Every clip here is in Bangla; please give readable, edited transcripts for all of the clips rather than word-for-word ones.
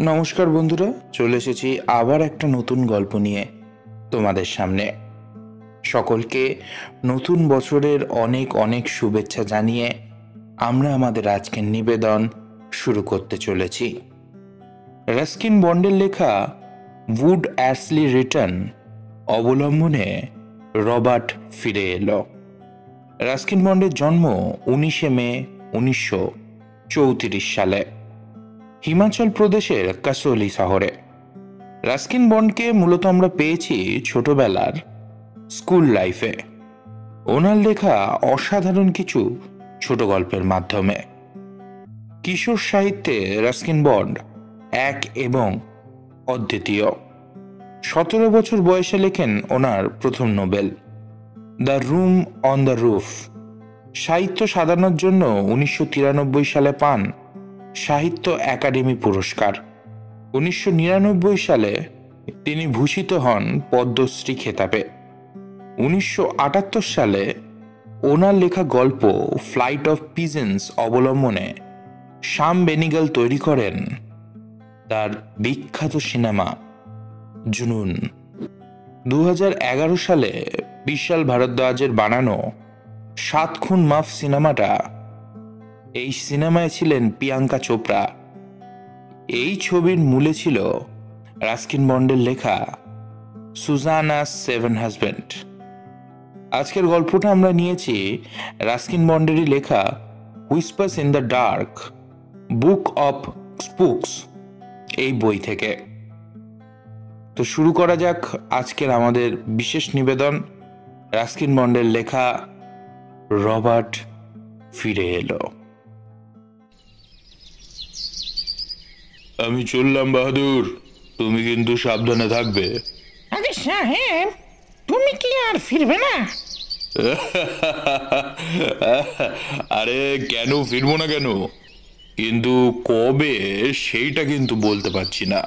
নমস্কার বন্ধুরা, চলে এসেছি আবার একটা নতুন গল্প নিয়ে তোমাদের সামনে। সকলকে নতুন বছরের অনেক অনেক শুভেচ্ছা জানিয়ে আমরা আমাদের আজকের নিবেদন শুরু করতে চলেছি। রাস্কিন বন্ডের লেখা উড অ্যাশলি রিটার্ন অবলম্বনে রবার্ট ফিরে এলো। রাস্কিন বন্ডের জন্ম 19 মে 1934 সালে হিমাচল প্রদেশের কাসৌলি শহরে। রাস্কিন বন্ডকে মূলত আমরা পেয়েছি ছোটবেলার স্কুল লাইফে, ওনার লেখা অসাধারণ কিছু ছোট গল্পের মাধ্যমে। কিশোর সাহিত্যে রাস্কিন বন্ড এক এবং অদ্বিতীয়। 17 বছর বয়সে লেখেন ওনার প্রথম novel the room on the roof. সাহিত্য সাধনার জন্য 1993 সালে পান সাহিত্য একাডেমি পুরস্কার। 1999 সালে তিনি ভূষিত হন পদ্মশ্রী খেতাবে। 1978 সালে ওনার লেখা গল্প ফ্লাইট অফ পিজেন্স অবলম্বনে শাম বেনিগাল তৈরি করেন তার বিখ্যাত সিনেমা জুনুন। 2011 সালে বিশাল ভারদ্বাজের বানানো 7 খুন মাফ সিনেমাটা, এই সিনেমায় ছিলেন প্রিয়াঙ্কা চোপড়া। এই ছবির মূলে ছিল রাস্কিন বন্ডের লেখা সুজানাস 7 হাজব্যান্ড। আজকের গল্পটা আমরা নিয়েছি রাস্কিন বন্ডেরই লেখা whispers in the dark book of স্পুকস এই বই থেকে। তো শুরু করা যাক আজকের আমাদের বিশেষ নিবেদন, রাস্কিন বন্ডের লেখা রবার্ট ফিরে এলো। আমি চললাম বাহাদুর, তুমি কিন্তু সাবধানে থাকবে। আরে সাহেব, তুমি কি আর ফিরবে না? আরে কেন ফিরবো না কেন, কিন্তু কবে সেইটা কিন্তু বলতে পারছি না।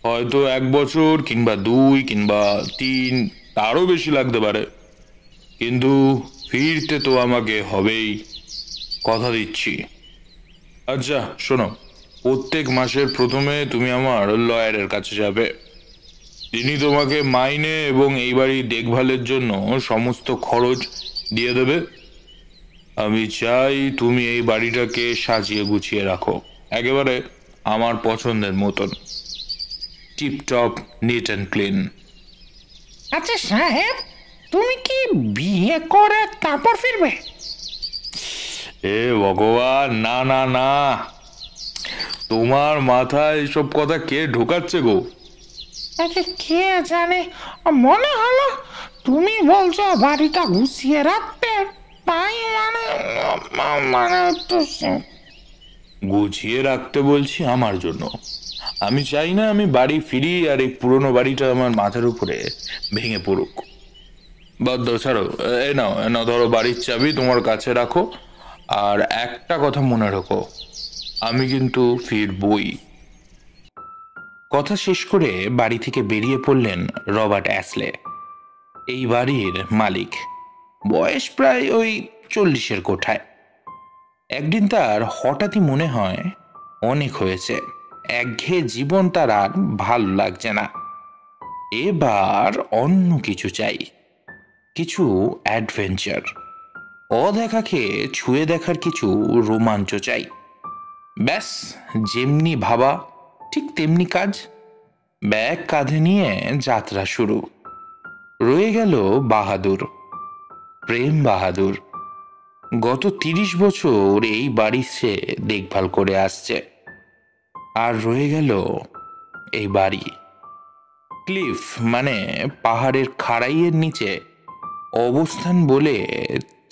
হয়তো 1 বছর কিংবা 2 কিংবা 3, তারও বেশি লাগতে পারে, কিন্তু ফিরতে তো আমাকে হবেই, কথা দিচ্ছি। আচ্ছা শোনো, প্রত্যেক মাসের প্রথমে তুমি আমার লয়ারের কাছে যাবে। তিনি তোমাকে মাইনে এবং এই বাড়ির দেখভালের জন্য সমস্ত খরচ দিয়ে দেবে। আমি চাই তুমি এই বাড়িটাকে সাজিয়ে গুছিয়ে রাখো, একেবারে আমার পছন্দের মতন, টিপটপ নিট অ্যান্ড ক্লিন। আচ্ছা সাহেব, তুমি কি বিয়ে করে তারপর ফিরবে? এ ভগবান, না না না, তোমার মাথায় এসব কথা কে ঢোকাচ্ছে গো? আচ্ছা, কে জানে, মনে হলো তুমি বলছো বাড়িটা গুছিয়ে রাখতে, তাই মানে তো গুছিয়ে রাখতে বলছি আমার জন্য। আমি চাই না আমি বাড়ি ফিরি আর এই পুরনো বাড়িটা আমার মাথার উপরে ভেঙে পড়ুক। বাদ দাও, ছাড়ো, এ নাও এ নাও, ধরো বাড়ির চাবি তোমার কাছে রাখো। আর একটা কথা মনে রাখো, আমি কিন্তু ফিরবই। কথা শেষ করে বাড়ি থেকে বেরিয়ে পড়লেন রবার্ট অ্যাশলে, এই বাড়ির মালিক। বয়স প্রায় ওই 40-এর কোঠায়। একদিন তার হঠাৎই মনে হয় অনেক হয়েছে, একঘেয়ে জীবন তার আর ভালো লাগছে না। এবার অন্য কিছু চাই, কিছু অ্যাডভেঞ্চার, অদেখাকে ছুঁয়ে দেখার কিছু রোমাঞ্চ চাই। ব্যাস, যেমনি ভাবা ঠিক তেমনি কাজ। ব্যাগ কাঁধে নিয়ে যাত্রা শুরু। রয়ে গেল বাহাদুর, প্রেম বাহাদুর। গত 30 বছর এই বাড়ি সে দেখভাল করে আসছে। আর রয়ে গেল এই বাড়ি, ক্লিফ মানে পাহাড়ের খাড়াইয়ের নিচে অবস্থান বলে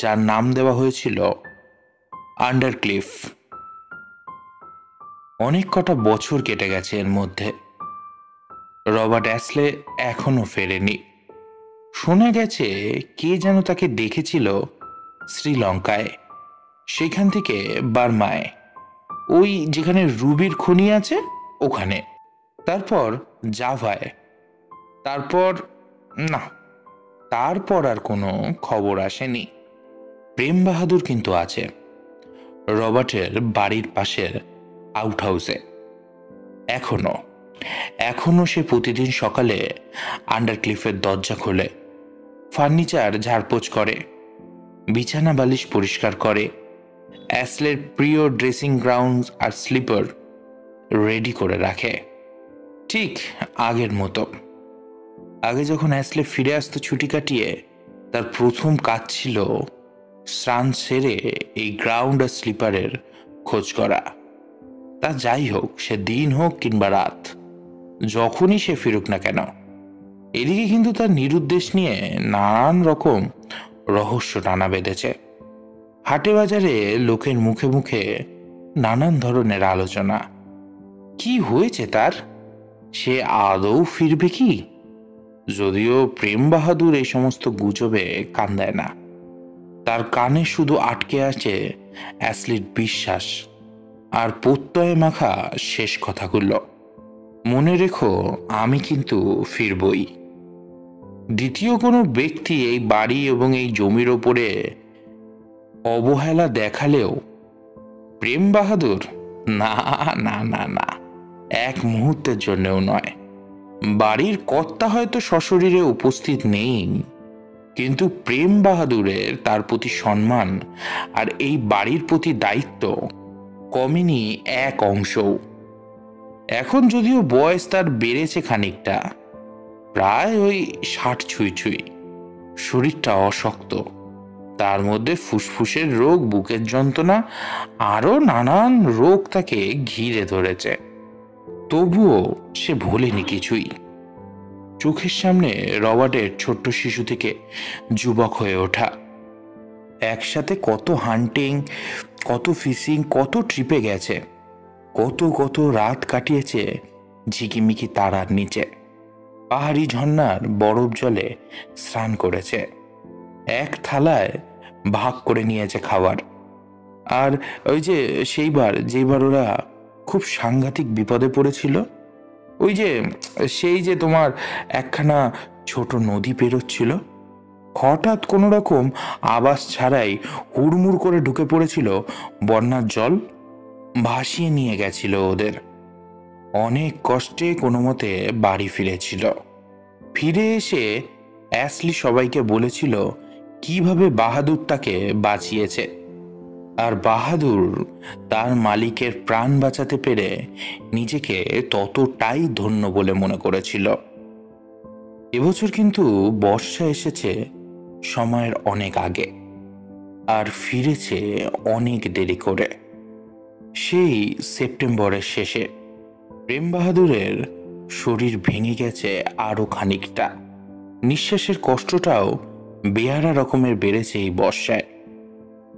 যার নাম দেওয়া হয়েছিল আন্ডার ক্লিফ। অনেক কটা বছর কেটে গেছে এর মধ্যে। রবার্ট অ্যাশলে এখনো ফেরেনি। শোনা গেছে কে যেন তাকে দেখেছিল শ্রীলঙ্কায়, সেখান থেকে বার্মায়, ওই যেখানে রুবির খনি আছে ওখানে, তারপর জাভায়, তারপর না, তারপর আর কোনো খবর আসেনি। প্রেম বাহাদুর কিন্তু আছে রবার্টের বাড়ির পাশের আউট হাউসে। এখনো এখনো সে প্রতিদিন সকালে আন্ডারক্লিফের দরজা খোলে, ফার্নিচার ঝাড়পোছ করে, বিছানা বালিশ পরিষ্কার করে, অ্যাসলের প্রিয় ড্রেসিং গ্রাউন্ড আর স্লিপার রেডি করে রাখে, ঠিক আগের মতো। আগে যখন অ্যাসলে ফিরে আসতো ছুটি কাটিয়ে, তার প্রথম কাজ ছিল স্নান সেরে এই গ্রাউন্ড আর স্লিপারের খোঁজ করা। তা যাই হোক, সে দিন হোক কিংবা রাত, যখনই সে ফিরুক না কেন। এদিকে কিন্তু তার নিরুদ্দেশ নিয়ে নানান রকম রহস্য টানা বেঁধেছে। হাটে বাজারে লোকের মুখে মুখে নানান ধরনের আলোচনা। কি হয়েছে তার? সে আদৌ ফিরবে কি? যদিও প্রেম বাহাদুর এই সমস্ত গুজবে কান দেয় না, তার কানে শুধু আটকে আছে অ্যাসলির বিশ্বাস আর প্রত্যয়ে মাখা শেষ কথাগুলো, মনে রেখো আমি কিন্তু ফিরবই। দ্বিতীয় কোনো ব্যক্তি এই বাড়ি এবং এই জমির ওপরে অবহেলা দেখালেও প্রেম বাহাদুর না, না, না, না, এক মুহূর্তের জন্যও নয়। বাড়ির কর্তা হয়তো সশরীরে উপস্থিত নেই, কিন্তু প্রেম বাহাদুরের তার প্রতি সম্মান আর এই বাড়ির প্রতি দায়িত্ব কমেনি এক অংশও। এখন যদিও বয়স তার বেড়েছে খানিকটা, প্রায় ওই 60 ছুঁই ছুঁই, শরীরটা অশক্ত, তার মধ্যে ফুসফুসের রোগ, বুকের যন্ত্রণা, আরো নানান রোগ তাকে ঘিরে ধরেছে। তবুও সে ভোলেনি কিছুই। চোখের সামনে রবার্টের ছোট্ট শিশু থেকে যুবক হয়ে ওঠা, একসাথে কত হান্টিং, কত ফিশিং, কত ট্রিপে গেছে, কত কত রাত কাটিয়েছে ঝিকিমিকি তারার নিচে, পাহাড়ি ঝর্ণার বরফ জলে স্নান করেছে, এক থালায় ভাগ করে নিয়েছে খাবার। আর ওই যে যেবার ওরা খুব সাংঘাতিক বিপদে পড়েছিল, ওই যে তোমার একখানা ছোট নদী পেরোচ্ছিল, হঠাৎ কোনো রকম আবাস ছাড়াই হুড়মুড় করে ঢুকে পড়েছিল বন্যার জল, ভাসিয়ে নিয়ে গেছিল ওদের। অনেক কষ্টে কোনো মতে বাড়ি ফিরেছিল। ফিরে এসে অ্যাসলি সবাইকে বলেছিল কিভাবে বাহাদুর তাকে বাঁচিয়েছে, আর বাহাদুর তার মালিকের প্রাণ বাঁচাতে পেরে নিজেকে ততটাই ধন্য বলে মনে করেছিল। এবছর কিন্তু বর্ষা এসেছে সময়ের অনেক আগে, আর ফিরেছে অনেক দেরি করে। সেই সেপ্টেম্বরের শেষে প্রেম বাহাদুরের শরীর ভেঙে গেছে আরো খানিকটা, নিঃশ্বাসের কষ্টটাও বেয়ারা রকমের বেড়েছে এই বর্ষায়।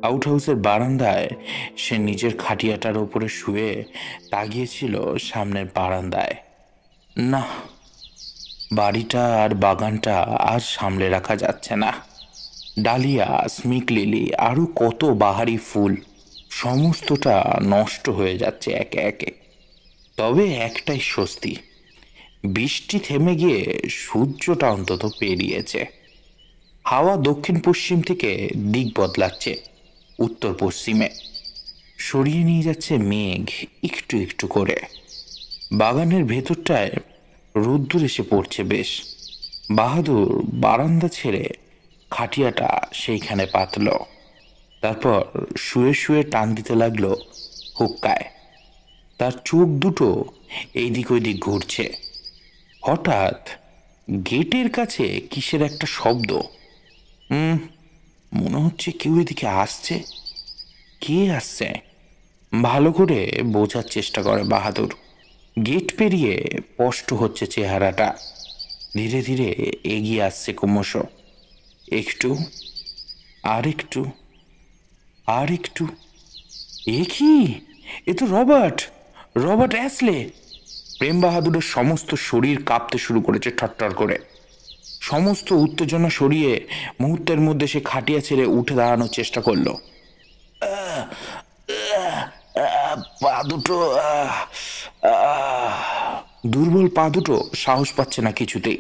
আউট হাউসের বারান্দায় সে নিজের খাটিয়াটার উপরে শুয়ে তাকিয়েছিল সামনের বারান্দায়। না, বাড়িটা আর বাগানটা আর সামলে রাখা যাচ্ছে না। ডালিয়া, স্মিক লিলি, আরো কত বাহারি ফুল, সমস্তটা নষ্ট হয়ে যাচ্ছে একে একে। তবে একটাই স্বস্তি, বৃষ্টি থেমে গিয়ে সূর্যটা অন্তত পেরিয়েছে। হাওয়া দক্ষিণ পশ্চিম থেকে দিক বদলাচ্ছে উত্তর পশ্চিমে, সরিয়ে নিয়ে যাচ্ছে মেঘ একটু একটু করে। বাগানের ভেতরটায় রোদ্দুর এসে পড়ছে বেশ। বাহাদুর বারান্দা ছেড়ে খাটিয়াটা সেইখানে পাতল, তারপর শুয়ে শুয়ে টান দিতে লাগলো হুক্কায়। তার চোখ দুটো এইদিক ওইদিক ঘুরছে। হঠাৎ গেটের কাছে কিসের একটা শব্দ। মনে হচ্ছে কেউ এদিকে আসছে। কে আসছে ভালো করে বোঝার চেষ্টা করে বাহাদুর। গেট পেরিয়ে স্পষ্ট হচ্ছে চেহারাটা, ধীরে ধীরে এগিয়ে আসছে ক্রমশ। একটু, আর একটু, আর একটু। এ কি? এ তো রবার্ট অ্যাসলে। প্রেম বাহাদুরের সমস্ত শরীর কাঁপতে শুরু করেছে থরথর করে। সমস্ত উত্তেজনা সরিয়ে মুহূর্তের মধ্যে সে খাটিয়া ছেড়ে উঠে দাঁড়ানোর চেষ্টা করলো। পা দুটো, দুর্বল পা দুটো সাহস পাচ্ছে না কিছুতেই।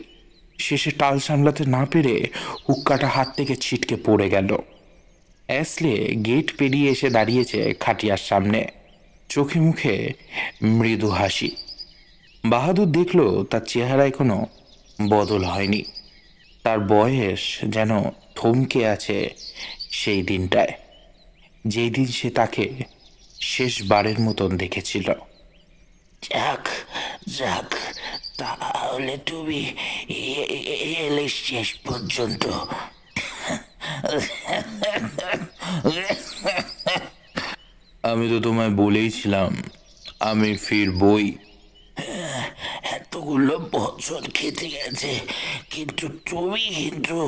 শেষে টাল সামলাতে না পেরে হুক্কাটা হাত থেকে ছিটকে পড়ে গেল। অ্যাসলে গেট পেরিয়ে এসে দাঁড়িয়েছে খাটিয়ার সামনে, চোখে মুখে মৃদু হাসি। বাহাদুর দেখল তার চেহারায় কোনো বদল হয়নি। তার বয়স যেন থমকে আছে সেই দিনটায়, যেই দিন সে তাকে শেষবারের মতন দেখেছিল। যাক যাক, তাহলে তুমি এলে শেষ পর্যন্ত। আমি তো তোমায় বলেইছিলাম আমি ফিরবই। এতগুলো বছর কেটে গেছে, কিন্তু তুমি কিন্তু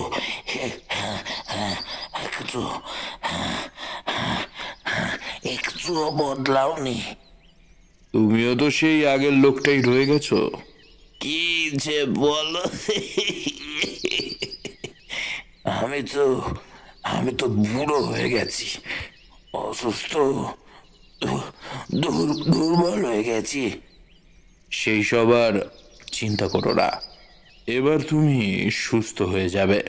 একটু একটুও বদলাওনি। তুমিও তো সেই আগের লোকটাই রয়ে গেছো। কি যে বলো! আমি তো আমি তো বুড়ো হয়ে গেছি, অসুস্থ, দুর্বল হয়ে গেছি। সেই সব আর চিন্তা করো না, এবার তুমি সুস্থ হয়ে যাবে।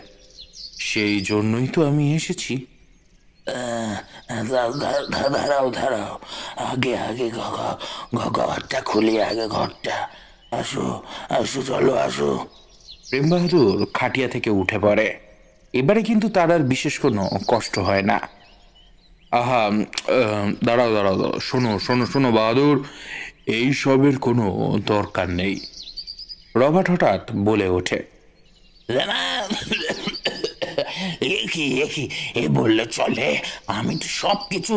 সেই জন্যই তো আমি এসেছি। দাঁড়াও দাঁড়াও, আগে আগে ঘরটা খুলি, আগে ঘরটা। আসো আসো, চলো আসো। প্রেম বাহাদুর খাটিয়া থেকে উঠে পড়ে। এবারে কিন্তু তার আর বিশেষ কোনো কষ্ট হয় না। আহা, দাঁড়াও দাঁড়াও দাঁড়াও, শোনো শোনো শোনো বাহাদুর, এই সবের কোনো দরকার নেই। রবার্ট হঠাৎ বলে ওঠে। না, এ বললে চলে? আমি তো সব কিছু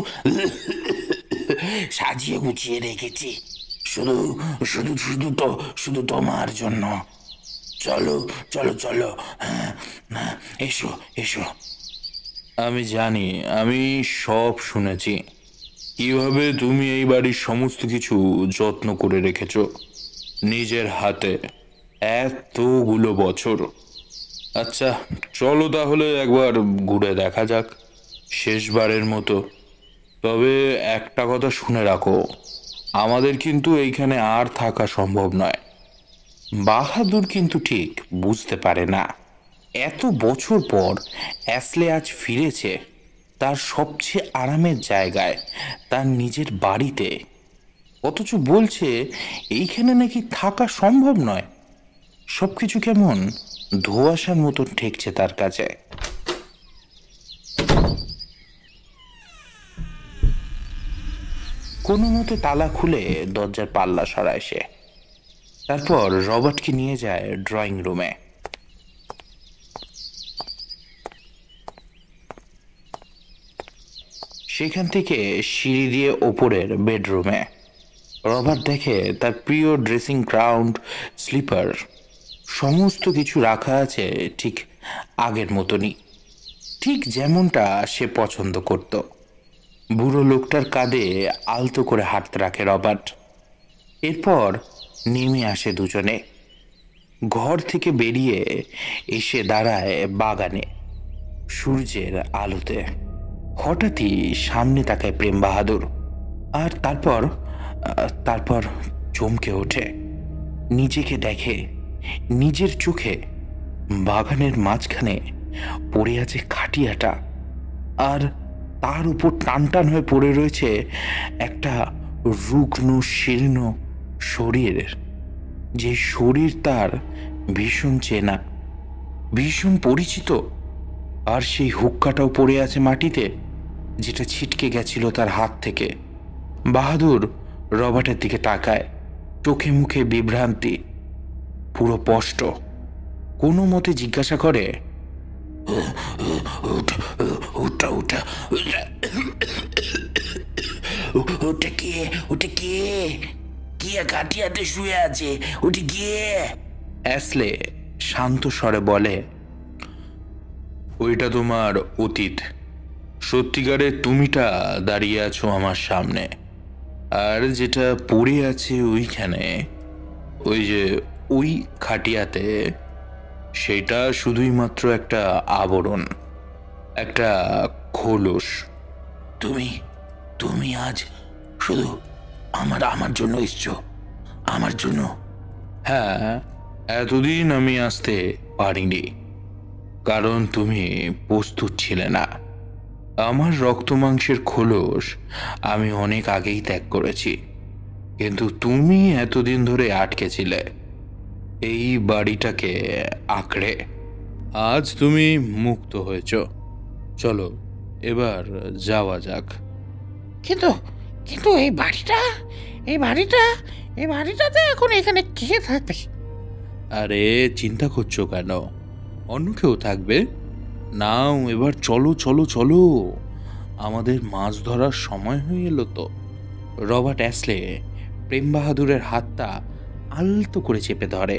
সাজিয়ে গুছিয়ে রেখেছি, শুধু শুধু শুধু তো শুধু তোমার জন্য। চলো চলো চলো, এসো এসো। আমি জানি, আমি সব শুনেছি, কিভাবে তুমি এই বাড়ির সমস্ত কিছু যত্ন করে রেখেছো নিজের হাতে এতগুলো বছর। আচ্ছা, চলো তাহলে একবার ঘুরে দেখা যাক শেষবারের মতো। তবে একটা কথা শুনে রাখো, আমাদের কিন্তু এইখানে আর থাকা সম্ভব নয়। বাহাদুর কিন্তু ঠিক বুঝতে পারে না, এত বছর পর অ্যাসলে আজ ফিরেছে তার সবচেয়ে আরামের জায়গায়, তার নিজের বাড়িতে, অথচ বলছে এইখানে নাকি থাকা সম্ভব নয়। সবকিছু কেমন ধোঁয়াশার মতন ঠেকছে তার কাছে। কোনো মতে তালা খুলে দরজার পাল্লা সরায় সে। তারপর রবার্টকে নিয়ে যায় ড্রয়িং রুমে। সেখান থেকে সিঁড়ি দিয়ে ওপরের বেডরুমে। রবার্ট দেখে তার প্রিয় ড্রেসিং গ্রাউন্ড, স্লিপার, সমস্ত কিছু রাখা আছে ঠিক আগের মতনই, ঠিক যেমনটা সে পছন্দ করত। বুড়ো লোকটার কাঁধে আলতো করে হাত রাখে রবার্ট। এরপর নেমে আসে দুজনে। ঘর থেকে বেরিয়ে এসে দাঁড়ায় বাগানে সূর্যের আলোতে। হঠাৎই সামনে তাকায় প্রেম বাহাদুর, আর তারপর চমকে ওঠে। নিজেকে দেখে নিজের চোখে বাগানের মাঝখানে পড়ে আছে খাটিয়াটা, আর তার উপর টান টান হয়ে পড়ে রয়েছে একটা রুগ্ন শীর্ণ শরীর, যে শরীর তার ভীষণ চেনা, ভীষণ পরিচিত। আর সেই হুক্কাটাও পড়ে আছে মাটিতে, যেটা ছিটকে গেছিল তার হাত থেকে। বাহাদুর রবার্টের দিকে তাকায়, চোখে মুখে বিভ্রান্তি, পুরো স্পষ্ট। কোনো মতে জিজ্ঞাসা করে, ওটা ওটা ওটা কে? ওটা কে? কে খাটিয়াতে শুয়ে আছে? ওটা কে? অ্যাসলে শান্ত স্বরে বলে, ওইটা তোমার অতীত। সত্যিকারের তুমিটা দাঁড়িয়ে আছো আমার সামনে, আর যেটা পড়ে আছে ওইখানে, ওই যে ওই খাটিয়াতে, সেটা শুধুই মাত্র একটা আবরণ, একটা খোলস। তুমি তুমি আজ শুধু আমার জন্য এসছো? আমার জন্য? হ্যাঁ, এতদিন আমি আসতে পারিনি, কারণ তুমি প্রস্তুত ছিলে না। আমার রক্ত মাংসের খোলস আমি অনেক আগেই ত্যাগ করেছি। কিন্তু তুমি এতদিন ধরে আটকে ছিলে এই বাড়িটাকে আঁকড়ে। আজ তুমি মুক্ত হয়েছ। চলো এবার যাওয়া যাক। কিন্তু কিন্তু এই বাড়িটাতে এখন এখানে কে থাকবে? আরে চিন্তা করছো কেন? অন্য কেউ থাকবে। নাও এবার চলো চলো চলো, আমাদের মাছ ধরার সময় হয়ে এলো তো। রবার্ট অ্যাসলে প্রেম বাহাদুরের হাতটা আলতো করে চেপে ধরে।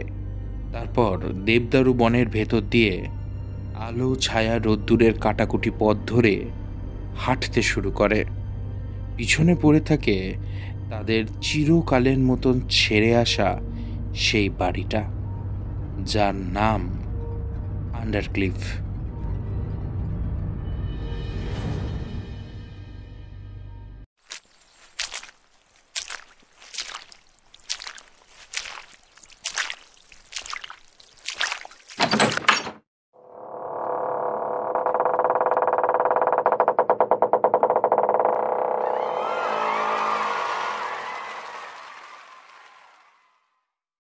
তারপর দেবদারু বনের ভেতর দিয়ে আলো ছায়া রোদ্দুরের কাটাকুটি পথ ধরে হাঁটতে শুরু করে। পিছনে পড়ে থাকে তাদের চিরকালের মতন ছেড়ে আসা সেই বাড়িটা, যার নাম আন্ডারক্লিফ।